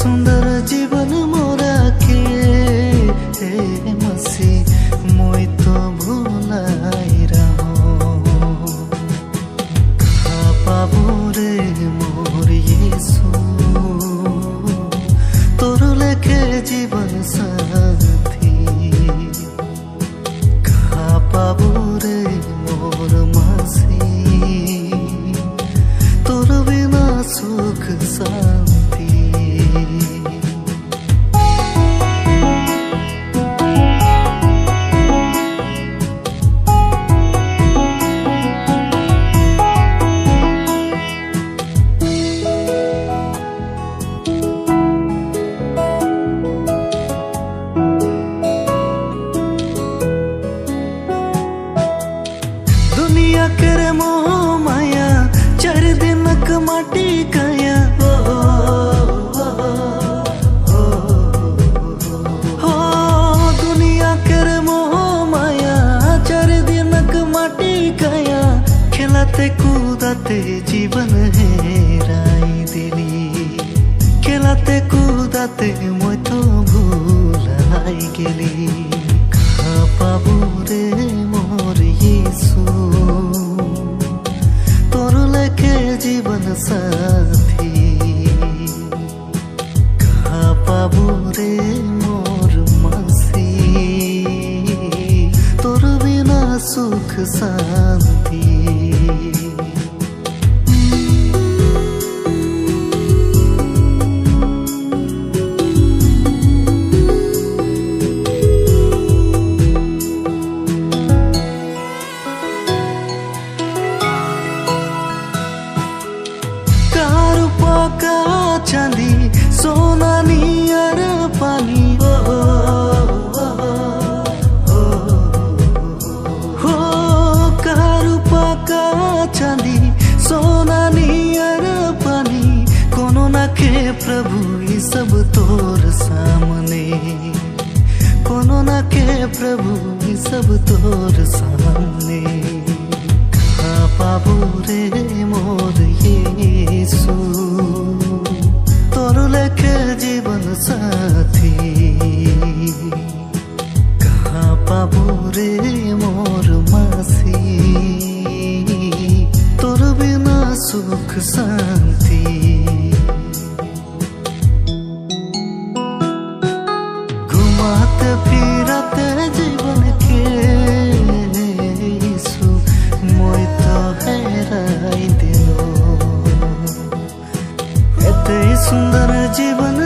सुंदर जीवन मोरा के मसी मोई तो भुलाई रहो कहाँ पाबो रे मोर यीशु तोर लेखे जीवन साथी कहाँ पाबो रे मोर मसी तोर बिना सुख शांति। दुनिया करे मोह माया चार दिनक माटी काया दुनिया करे मोह माया चार दिनक माटी काया खेलाते कूदाते जीवन हेराई दिली खेलाते कूदाते मैं तो भुलाई गेली कहाँ पाबो रे मोर यीशु तोर लेखे जीवन साथी कहाँ पाबो रे मोर मसी तोर बिना सुख शांति। चांदी सोना नियर पानी हो कारुपा का चांदी सोना नियर पानी कोनो ना के प्रभु ये सब तोर सामने कोनो ना के प्रभु ये सब तोर सामने कहाँ पाबो रे मोर यीशु तोर लेखे जीवन साथी कहाँ पाबो रे मोर मसी तोर बिना सुख शांति। घुमाते फिराते जीवन के यीशु मोई तो हेराई दिलो एते सुंदर जीवन